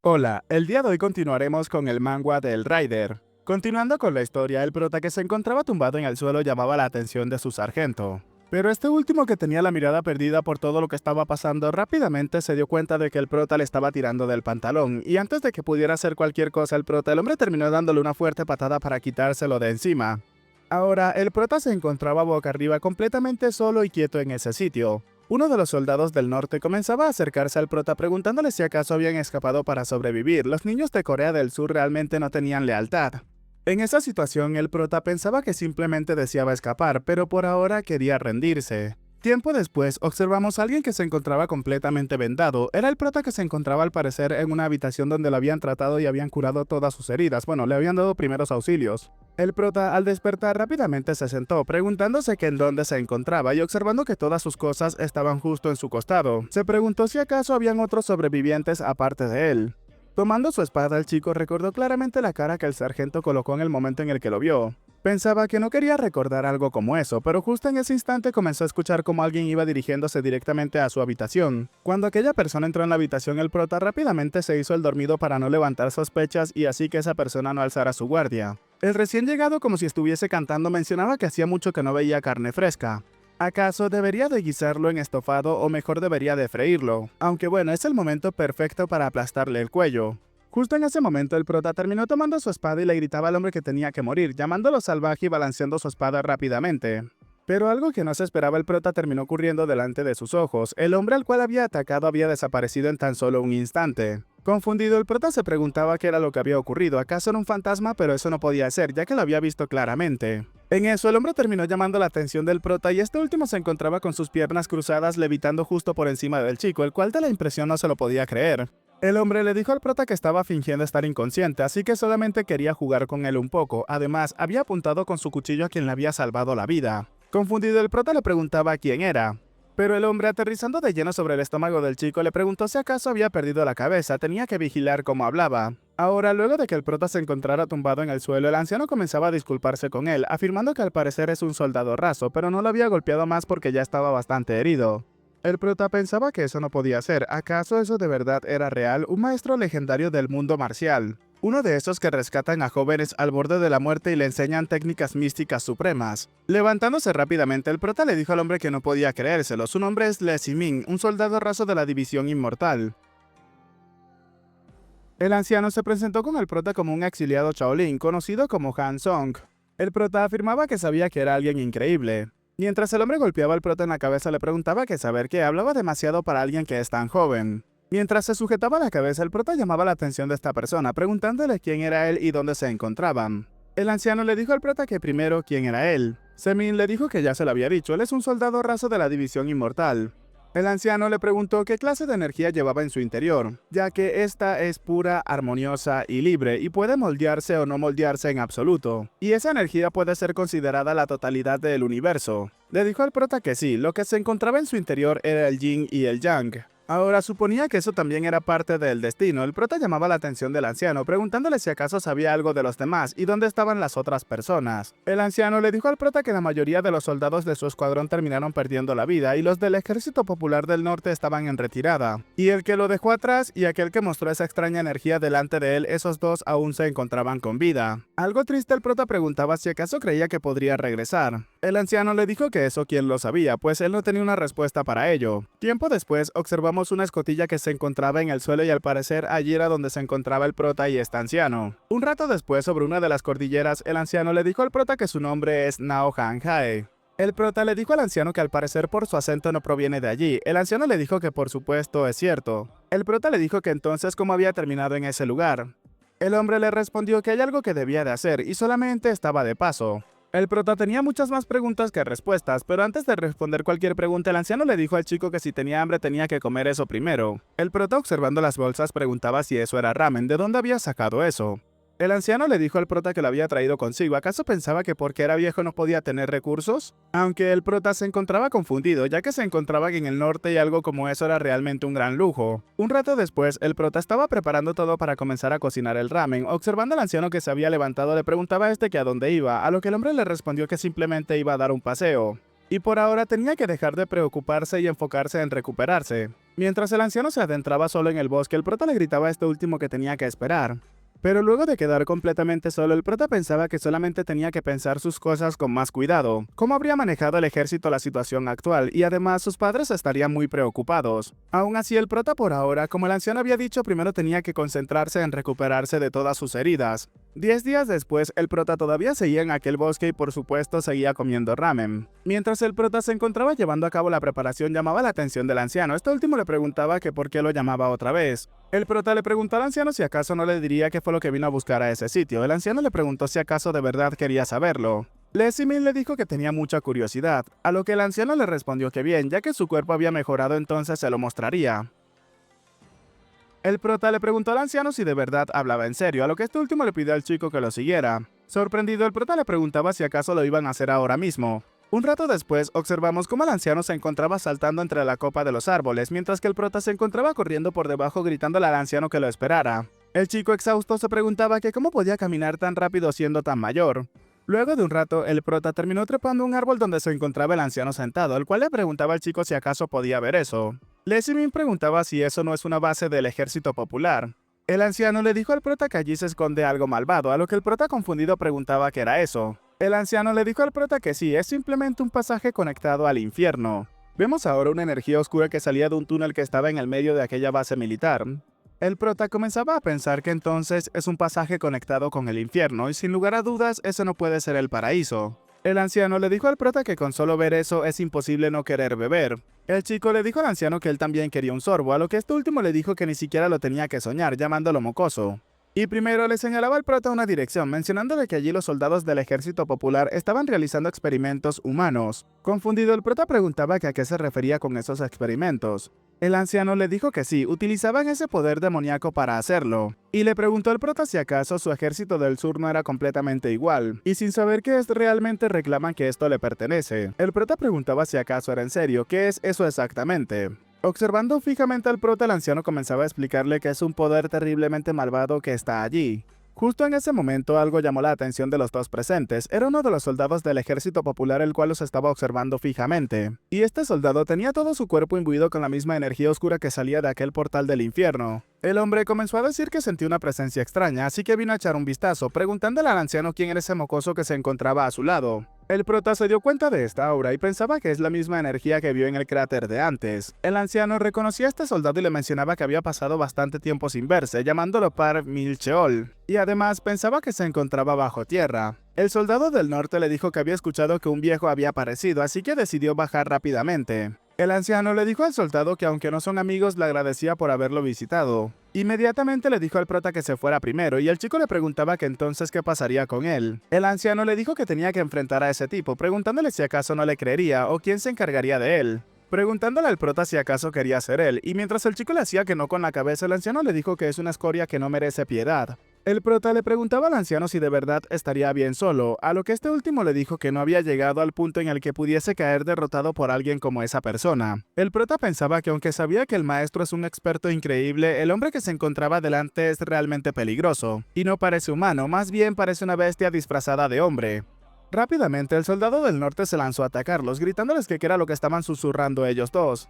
Hola, el día de hoy continuaremos con el manga del Rider. Continuando con la historia, el prota que se encontraba tumbado en el suelo llamaba la atención de su sargento. Pero este último, que tenía la mirada perdida por todo lo que estaba pasando, rápidamente se dio cuenta de que el prota le estaba tirando del pantalón, y antes de que pudiera hacer cualquier cosa el hombre terminó dándole una fuerte patada para quitárselo de encima. Ahora, el prota se encontraba boca arriba completamente solo y quieto en ese sitio. Uno de los soldados del norte comenzaba a acercarse al prota preguntándole si acaso habían escapado para sobrevivir. Los niños de Corea del Sur realmente no tenían lealtad. En esa situación, el prota pensaba que simplemente deseaba escapar, pero por ahora quería rendirse. Tiempo después, observamos a alguien que se encontraba completamente vendado. Era el prota, que se encontraba al parecer en una habitación donde lo habían tratado y habían curado todas sus heridas. Bueno, le habían dado primeros auxilios. El prota, al despertar, rápidamente se sentó, preguntándose que en dónde se encontraba y observando que todas sus cosas estaban justo en su costado. Se preguntó si acaso habían otros sobrevivientes aparte de él. Tomando su espada, el chico recordó claramente la cara que el sargento colocó en el momento en el que lo vio. Pensaba que no quería recordar algo como eso, pero justo en ese instante comenzó a escuchar como alguien iba dirigiéndose directamente a su habitación. Cuando aquella persona entró en la habitación, el prota rápidamente se hizo el dormido para no levantar sospechas y así que esa persona no alzara su guardia. El recién llegado, como si estuviese cantando, mencionaba que hacía mucho que no veía carne fresca. ¿Acaso debería de guisarlo en estofado o mejor debería de freírlo? Aunque bueno, es el momento perfecto para aplastarle el cuello. Justo en ese momento, el prota terminó tomando su espada y le gritaba al hombre que tenía que morir, llamándolo salvaje y balanceando su espada rápidamente. Pero algo que no se esperaba, el prota terminó ocurriendo delante de sus ojos. El hombre al cual había atacado había desaparecido en tan solo un instante. Confundido, el prota se preguntaba qué era lo que había ocurrido. ¿Acaso era un fantasma? Pero eso no podía ser, ya que lo había visto claramente. En eso, el hombre terminó llamando la atención del prota y este último se encontraba con sus piernas cruzadas levitando justo por encima del chico, el cual de la impresión no se lo podía creer. El hombre le dijo al prota que estaba fingiendo estar inconsciente, así que solamente quería jugar con él un poco. Además, había apuntado con su cuchillo a quien le había salvado la vida. Confundido, el prota le preguntaba quién era. Pero el hombre, aterrizando de lleno sobre el estómago del chico, le preguntó si acaso había perdido la cabeza. Tenía que vigilar cómo hablaba. Ahora, luego de que el prota se encontrara tumbado en el suelo, el anciano comenzaba a disculparse con él, afirmando que al parecer es un soldado raso, pero no lo había golpeado más porque ya estaba bastante herido. El prota pensaba que eso no podía ser. ¿Acaso eso de verdad era real? Un maestro legendario del mundo marcial. Uno de esos que rescatan a jóvenes al borde de la muerte y le enseñan técnicas místicas supremas. Levantándose rápidamente, el prota le dijo al hombre que no podía creérselo. Su nombre es Le Siming, un soldado raso de la División Inmortal. El anciano se presentó con el prota como un exiliado Shaolin, conocido como Han Song. El prota afirmaba que sabía que era alguien increíble. Mientras el hombre golpeaba al prota en la cabeza, le preguntaba que saber qué hablaba demasiado para alguien que es tan joven. Mientras se sujetaba la cabeza, el prota llamaba la atención de esta persona, preguntándole quién era él y dónde se encontraban. El anciano le dijo al prota que primero quién era él. Semin le dijo que ya se lo había dicho, él es un soldado raso de la División Inmortal. El anciano le preguntó qué clase de energía llevaba en su interior, ya que esta es pura, armoniosa y libre, y puede moldearse o no moldearse en absoluto. Y esa energía puede ser considerada la totalidad del universo. Le dijo al prota que sí, lo que se encontraba en su interior era el yin y el yang. Ahora, suponía que eso también era parte del destino. El prota llamaba la atención del anciano, preguntándole si acaso sabía algo de los demás y dónde estaban las otras personas. El anciano le dijo al prota que la mayoría de los soldados de su escuadrón terminaron perdiendo la vida y los del Ejército Popular del Norte estaban en retirada. Y el que lo dejó atrás y aquel que mostró esa extraña energía delante de él, esos dos aún se encontraban con vida. Algo triste, el prota preguntaba si acaso creía que podría regresar. El anciano le dijo que eso quién lo sabía, pues él no tenía una respuesta para ello. Tiempo después, observamos una escotilla que se encontraba en el suelo y al parecer allí era donde se encontraba el prota y este anciano. Un rato después, sobre una de las cordilleras, el anciano le dijo al prota que su nombre es Nao Han Hae. El prota le dijo al anciano que al parecer por su acento no proviene de allí. El anciano le dijo que por supuesto es cierto. El prota le dijo que entonces cómo había terminado en ese lugar. El hombre le respondió que hay algo que debía de hacer y solamente estaba de paso. El prota tenía muchas más preguntas que respuestas, pero antes de responder cualquier pregunta, el anciano le dijo al chico que si tenía hambre tenía que comer eso primero. El prota, observando las bolsas, preguntaba si eso era ramen, ¿de dónde había sacado eso? El anciano le dijo al prota que lo había traído consigo. ¿Acaso pensaba que porque era viejo no podía tener recursos? Aunque el prota se encontraba confundido, ya que se encontraba en el norte y algo como eso era realmente un gran lujo. Un rato después, el prota estaba preparando todo para comenzar a cocinar el ramen. Observando al anciano que se había levantado, le preguntaba a este que a dónde iba, a lo que el hombre le respondió que simplemente iba a dar un paseo. Y por ahora tenía que dejar de preocuparse y enfocarse en recuperarse. Mientras el anciano se adentraba solo en el bosque, el prota le gritaba a este último que tenía que esperar. Pero luego de quedar completamente solo, el prota pensaba que solamente tenía que pensar sus cosas con más cuidado, cómo habría manejado el ejército la situación actual, y además sus padres estarían muy preocupados. Aún así, el prota por ahora, como el anciano había dicho, primero tenía que concentrarse en recuperarse de todas sus heridas. 10 días después, el prota todavía seguía en aquel bosque y por supuesto seguía comiendo ramen. Mientras el prota se encontraba llevando a cabo la preparación, llamaba la atención del anciano. Este último le preguntaba que por qué lo llamaba otra vez. El prota le preguntó al anciano si acaso no le diría qué fue lo que vino a buscar a ese sitio. El anciano le preguntó si acaso de verdad quería saberlo. Lesimil le dijo que tenía mucha curiosidad, a lo que el anciano le respondió que bien, ya que su cuerpo había mejorado entonces se lo mostraría. El prota le preguntó al anciano si de verdad hablaba en serio, a lo que este último le pidió al chico que lo siguiera. Sorprendido, el prota le preguntaba si acaso lo iban a hacer ahora mismo. Un rato después, observamos cómo el anciano se encontraba saltando entre la copa de los árboles, mientras que el prota se encontraba corriendo por debajo gritándole al anciano que lo esperara. El chico exhausto se preguntaba que cómo podía caminar tan rápido siendo tan mayor. Luego de un rato, el prota terminó trepando un árbol donde se encontraba el anciano sentado, el cual le preguntaba al chico si acaso podía ver eso. Lesimin preguntaba si eso no es una base del ejército popular. El anciano le dijo al prota que allí se esconde algo malvado, a lo que el prota confundido preguntaba qué era eso. El anciano le dijo al prota que sí, es simplemente un pasaje conectado al infierno. Vemos ahora una energía oscura que salía de un túnel que estaba en el medio de aquella base militar. El prota comenzaba a pensar que entonces es un pasaje conectado con el infierno y sin lugar a dudas ese no puede ser el paraíso. El anciano le dijo al prota que con solo ver eso es imposible no querer beber. El chico le dijo al anciano que él también quería un sorbo, a lo que este último le dijo que ni siquiera lo tenía que soñar, llamándolo mocoso. Y primero le señalaba al prota una dirección, mencionándole que allí los soldados del ejército popular estaban realizando experimentos humanos. Confundido, el prota preguntaba que a qué se refería con esos experimentos. El anciano le dijo que sí, utilizaban ese poder demoníaco para hacerlo. Y le preguntó al prota si acaso su ejército del sur no era completamente igual, y sin saber qué es realmente reclaman que esto le pertenece. El prota preguntaba si acaso era en serio, ¿qué es eso exactamente? Observando fijamente al prota, el anciano comenzaba a explicarle que es un poder terriblemente malvado que está allí. Justo en ese momento algo llamó la atención de los dos presentes. Era uno de los soldados del ejército popular el cual los estaba observando fijamente. Y este soldado tenía todo su cuerpo imbuido con la misma energía oscura que salía de aquel portal del infierno. El hombre comenzó a decir que sentía una presencia extraña, así que vino a echar un vistazo, preguntándole al anciano quién era ese mocoso que se encontraba a su lado. El prota se dio cuenta de esta aura y pensaba que es la misma energía que vio en el cráter de antes. El anciano reconocía a este soldado y le mencionaba que había pasado bastante tiempo sin verse, llamándolo Par Milcheol, y además pensaba que se encontraba bajo tierra. El soldado del norte le dijo que había escuchado que un viejo había aparecido, así que decidió bajar rápidamente. El anciano le dijo al soldado que aunque no son amigos, le agradecía por haberlo visitado. Inmediatamente le dijo al prota que se fuera primero y el chico le preguntaba que entonces qué pasaría con él. El anciano le dijo que tenía que enfrentar a ese tipo, preguntándole si acaso no le creería o quién se encargaría de él. Preguntándole al prota si acaso quería ser él, y mientras el chico le hacía que no con la cabeza, el anciano le dijo que es una escoria que no merece piedad. El prota le preguntaba al anciano si de verdad estaría bien solo, a lo que este último le dijo que no había llegado al punto en el que pudiese caer derrotado por alguien como esa persona. El prota pensaba que aunque sabía que el maestro es un experto increíble, el hombre que se encontraba delante es realmente peligroso, y no parece humano, más bien parece una bestia disfrazada de hombre. Rápidamente, el soldado del norte se lanzó a atacarlos, gritándoles que qué era lo que estaban susurrando ellos dos.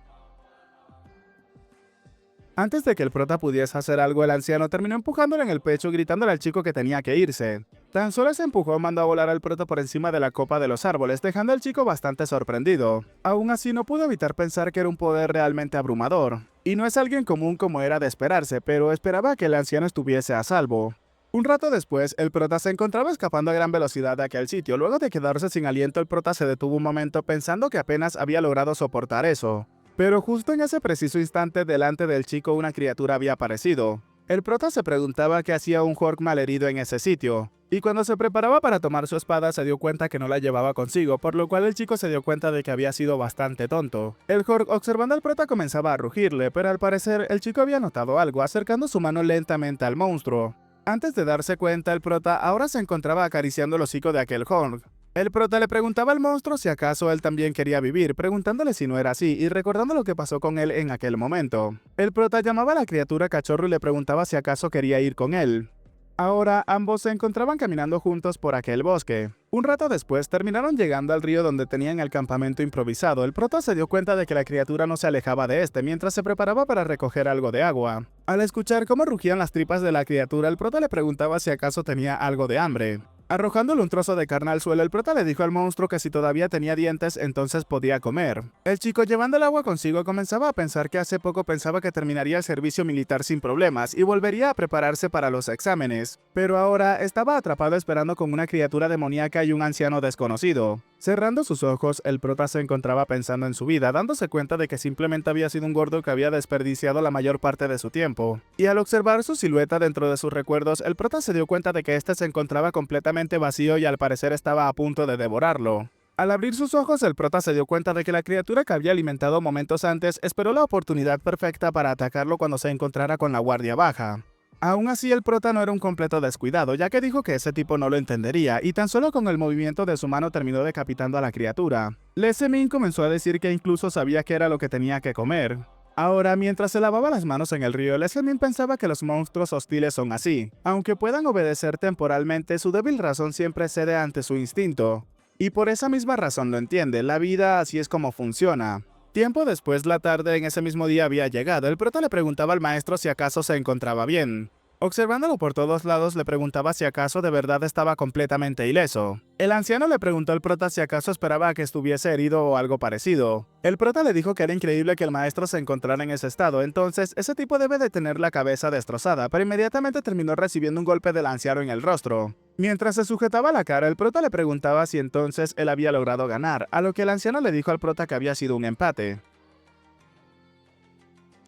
Antes de que el prota pudiese hacer algo, el anciano terminó empujándole en el pecho, gritándole al chico que tenía que irse. Tan solo ese empujón mandó a volar al prota por encima de la copa de los árboles, dejando al chico bastante sorprendido. Aún así, no pudo evitar pensar que era un poder realmente abrumador. Y no es alguien común como era de esperarse, pero esperaba que el anciano estuviese a salvo. Un rato después, el prota se encontraba escapando a gran velocidad de aquel sitio. Luego de quedarse sin aliento, el prota se detuvo un momento pensando que apenas había logrado soportar eso. Pero justo en ese preciso instante, delante del chico una criatura había aparecido. El prota se preguntaba qué hacía un Hork malherido en ese sitio. Y cuando se preparaba para tomar su espada, se dio cuenta que no la llevaba consigo, por lo cual el chico se dio cuenta de que había sido bastante tonto. El Hork, observando al prota, comenzaba a rugirle, pero al parecer el chico había notado algo, acercando su mano lentamente al monstruo. Antes de darse cuenta, el prota ahora se encontraba acariciando el hocico de aquel Hork. El prota le preguntaba al monstruo si acaso él también quería vivir, preguntándole si no era así y recordando lo que pasó con él en aquel momento. El prota llamaba a la criatura cachorro y le preguntaba si acaso quería ir con él. Ahora ambos se encontraban caminando juntos por aquel bosque. Un rato después terminaron llegando al río donde tenían el campamento improvisado. El prota se dio cuenta de que la criatura no se alejaba de este mientras se preparaba para recoger algo de agua. Al escuchar cómo rugían las tripas de la criatura, el prota le preguntaba si acaso tenía algo de hambre. Arrojándole un trozo de carne al suelo, el prota le dijo al monstruo que si todavía tenía dientes, entonces podía comer. El chico, llevando el agua consigo, comenzaba a pensar que hace poco pensaba que terminaría el servicio militar sin problemas y volvería a prepararse para los exámenes. Pero ahora estaba atrapado esperando con una criatura demoníaca y un anciano desconocido. Cerrando sus ojos, el prota se encontraba pensando en su vida, dándose cuenta de que simplemente había sido un gordo que había desperdiciado la mayor parte de su tiempo. Y al observar su silueta dentro de sus recuerdos, el prota se dio cuenta de que este se encontraba completamente vacío y al parecer estaba a punto de devorarlo. Al abrir sus ojos, el prota se dio cuenta de que la criatura que había alimentado momentos antes esperó la oportunidad perfecta para atacarlo cuando se encontrara con la guardia baja. Aún así, el prota no era un completo descuidado, ya que dijo que ese tipo no lo entendería, y tan solo con el movimiento de su mano terminó decapitando a la criatura. Lesemin comenzó a decir que incluso sabía qué era lo que tenía que comer. Ahora, mientras se lavaba las manos en el río, Lesemin pensaba que los monstruos hostiles son así. Aunque puedan obedecer temporalmente, su débil razón siempre cede ante su instinto. Y por esa misma razón lo entiende, la vida así es como funciona. Tiempo después, la tarde en ese mismo día había llegado. El prota le preguntaba al maestro si acaso se encontraba bien. Observándolo por todos lados, le preguntaba si acaso de verdad estaba completamente ileso. El anciano le preguntó al prota si acaso esperaba a que estuviese herido o algo parecido. El prota le dijo que era increíble que el maestro se encontrara en ese estado, entonces ese tipo debe de tener la cabeza destrozada, pero inmediatamente terminó recibiendo un golpe del anciano en el rostro. Mientras se sujetaba la cara, el prota le preguntaba si entonces él había logrado ganar, a lo que el anciano le dijo al prota que había sido un empate.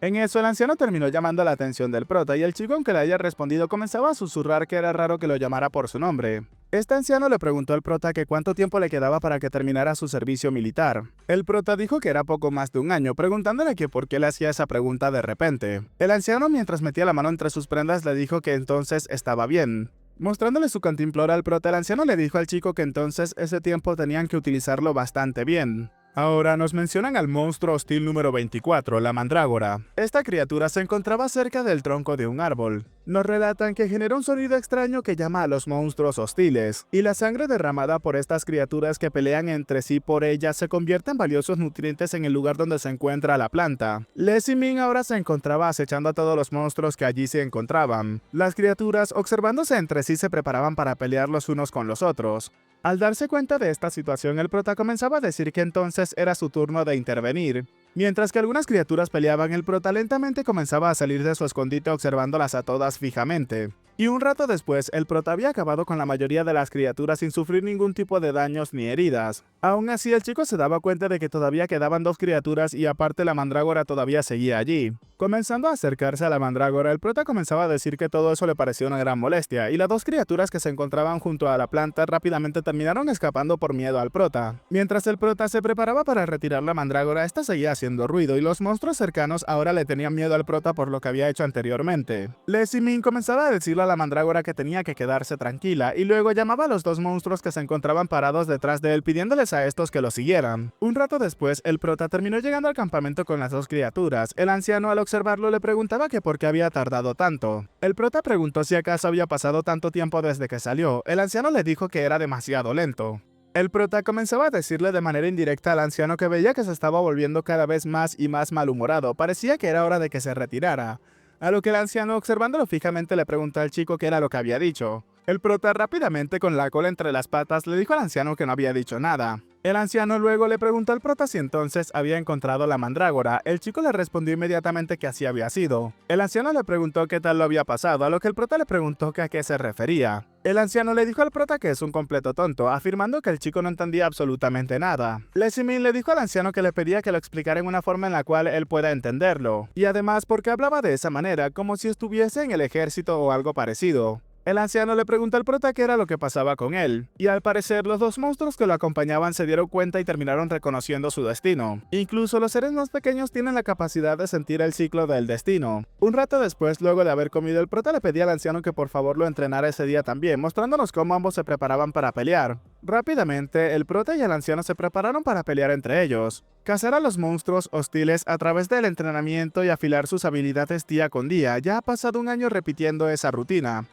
En eso, el anciano terminó llamando la atención del prota, y el chico, aunque le haya respondido, comenzaba a susurrar que era raro que lo llamara por su nombre. Este anciano le preguntó al prota que cuánto tiempo le quedaba para que terminara su servicio militar. El prota dijo que era poco más de un año, preguntándole que por qué le hacía esa pregunta de repente. El anciano, mientras metía la mano entre sus prendas, le dijo que entonces estaba bien. Mostrándole su cantimplora al prota, el anciano le dijo al chico que entonces ese tiempo tenían que utilizarlo bastante bien. Ahora nos mencionan al monstruo hostil número 24, la mandrágora. Esta criatura se encontraba cerca del tronco de un árbol. Nos relatan que genera un sonido extraño que llama a los monstruos hostiles, y la sangre derramada por estas criaturas que pelean entre sí por ella se convierte en valiosos nutrientes en el lugar donde se encuentra la planta. Lesemin ahora se encontraba acechando a todos los monstruos que allí se encontraban. Las criaturas, observándose entre sí, se preparaban para pelear los unos con los otros. Al darse cuenta de esta situación, el prota comenzaba a decir que entonces era su turno de intervenir. Mientras que algunas criaturas peleaban, el prota lentamente comenzaba a salir de su escondite observándolas a todas fijamente. Y un rato después, el prota había acabado con la mayoría de las criaturas sin sufrir ningún tipo de daños ni heridas. Aún así, el chico se daba cuenta de que todavía quedaban dos criaturas y aparte la mandrágora todavía seguía allí. Comenzando a acercarse a la mandrágora, el prota comenzaba a decir que todo eso le parecía una gran molestia, y las dos criaturas que se encontraban junto a la planta rápidamente terminaron escapando por miedo al prota. Mientras el prota se preparaba para retirar la mandrágora, esta seguía haciendo ruido, y los monstruos cercanos ahora le tenían miedo al prota por lo que había hecho anteriormente. Lesemin comenzaba a decirle a la mandrágora que tenía que quedarse tranquila, y luego llamaba a los dos monstruos que se encontraban parados detrás de él pidiéndoles a estos que lo siguieran. Un rato después, el prota terminó llegando al campamento con las dos criaturas. El anciano, al observarlo, le preguntaba que por qué había tardado tanto. El prota preguntó si acaso había pasado tanto tiempo desde que salió. El anciano le dijo que era demasiado lento. El prota comenzaba a decirle de manera indirecta al anciano que veía que se estaba volviendo cada vez más y más malhumorado. Parecía que era hora de que se retirara. A lo que el anciano, observándolo fijamente, le preguntó al chico qué era lo que había dicho. El prota, rápidamente con la cola entre las patas, le dijo al anciano que no había dicho nada. El anciano luego le preguntó al prota si entonces había encontrado la mandrágora. El chico le respondió inmediatamente que así había sido. El anciano le preguntó qué tal lo había pasado, a lo que el prota le preguntó que a qué se refería. El anciano le dijo al prota que es un completo tonto, afirmando que el chico no entendía absolutamente nada. Lesemin le dijo al anciano que le pedía que lo explicara en una forma en la cual él pueda entenderlo. Y además porque hablaba de esa manera, como si estuviese en el ejército o algo parecido. El anciano le preguntó al prota qué era lo que pasaba con él, y al parecer los dos monstruos que lo acompañaban se dieron cuenta y terminaron reconociendo su destino. Incluso los seres más pequeños tienen la capacidad de sentir el ciclo del destino. Un rato después, luego de haber comido, el prota le pedía al anciano que por favor lo entrenara ese día también, mostrándonos cómo ambos se preparaban para pelear. Rápidamente, el prota y el anciano se prepararon para pelear entre ellos. Cazar a los monstruos hostiles a través del entrenamiento y afilar sus habilidades día con día. Ya ha pasado un año repitiendo esa rutina.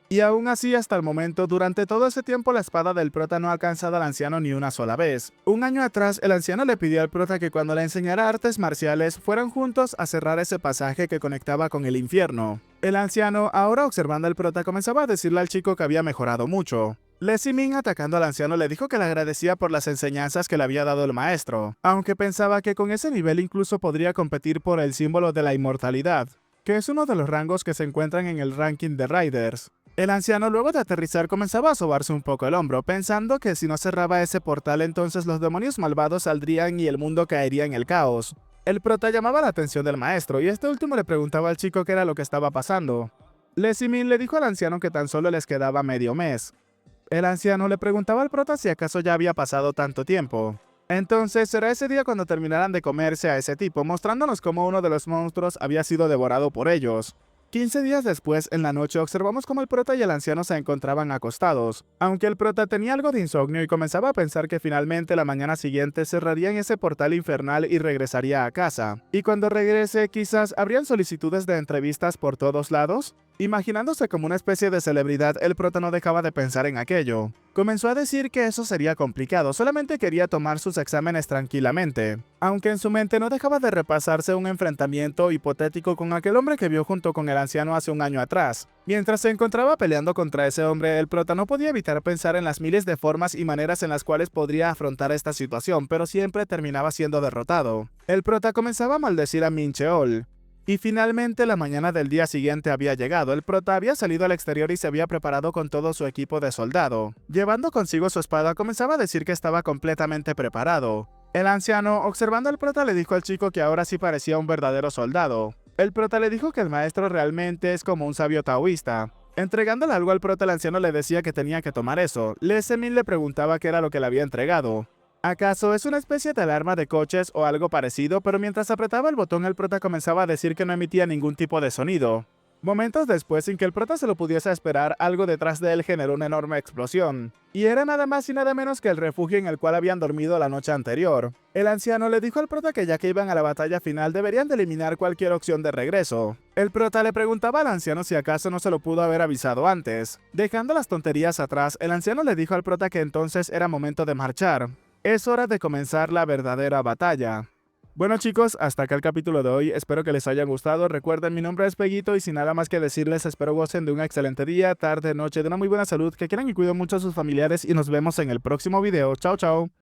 Y aún así, hasta el momento, durante todo ese tiempo la espada del prota no ha alcanzado al anciano ni una sola vez. Un año atrás, el anciano le pidió al prota que cuando le enseñara artes marciales, fueran juntos a cerrar ese pasaje que conectaba con el infierno. El anciano, ahora observando al prota, comenzaba a decirle al chico que había mejorado mucho. Leslie Min, atacando al anciano, le dijo que le agradecía por las enseñanzas que le había dado el maestro, aunque pensaba que con ese nivel incluso podría competir por el símbolo de la inmortalidad, que es uno de los rangos que se encuentran en el ranking de Riders. El anciano, luego de aterrizar, comenzaba a sobarse un poco el hombro, pensando que si no cerraba ese portal entonces los demonios malvados saldrían y el mundo caería en el caos. El prota llamaba la atención del maestro y este último le preguntaba al chico qué era lo que estaba pasando. Leslie Min le dijo al anciano que tan solo les quedaba medio mes. El anciano le preguntaba al prota si acaso ya había pasado tanto tiempo. Entonces será ese día cuando terminaran de comerse a ese tipo, mostrándonos cómo uno de los monstruos había sido devorado por ellos. 15 días después, en la noche, observamos cómo el prota y el anciano se encontraban acostados. Aunque el prota tenía algo de insomnio y comenzaba a pensar que finalmente la mañana siguiente cerrarían ese portal infernal y regresaría a casa. Y cuando regrese, quizás habrían solicitudes de entrevistas por todos lados. Imaginándose como una especie de celebridad, el prota no dejaba de pensar en aquello. Comenzó a decir que eso sería complicado, solamente quería tomar sus exámenes tranquilamente, aunque en su mente no dejaba de repasarse un enfrentamiento hipotético con aquel hombre que vio junto con el anciano hace un año atrás. Mientras se encontraba peleando contra ese hombre, el prota no podía evitar pensar en las miles de formas y maneras en las cuales podría afrontar esta situación, pero siempre terminaba siendo derrotado. El prota comenzaba a maldecir a Min Cheol. Y finalmente la mañana del día siguiente había llegado. El prota había salido al exterior y se había preparado con todo su equipo de soldado. Llevando consigo su espada, comenzaba a decir que estaba completamente preparado. El anciano, observando al prota, le dijo al chico que ahora sí parecía un verdadero soldado. El prota le dijo que el maestro realmente es como un sabio taoísta. Entregándole algo al prota, el anciano le decía que tenía que tomar eso. Leslie Min le preguntaba qué era lo que le había entregado. ¿Acaso es una especie de alarma de coches o algo parecido? Pero mientras apretaba el botón, el prota comenzaba a decir que no emitía ningún tipo de sonido. Momentos después, sin que el prota se lo pudiese esperar, algo detrás de él generó una enorme explosión. Y era nada más y nada menos que el refugio en el cual habían dormido la noche anterior. El anciano le dijo al prota que ya que iban a la batalla final deberían de eliminar cualquier opción de regreso. El prota le preguntaba al anciano si acaso no se lo pudo haber avisado antes. Dejando las tonterías atrás, el anciano le dijo al prota que entonces era momento de marchar. Es hora de comenzar la verdadera batalla. Bueno chicos, hasta acá el capítulo de hoy, espero que les haya gustado. Recuerden, mi nombre es Peguito y sin nada más que decirles, espero gocen de un excelente día, tarde, noche, de una muy buena salud, que quieran y cuiden mucho a sus familiares y nos vemos en el próximo video. Chao, chao.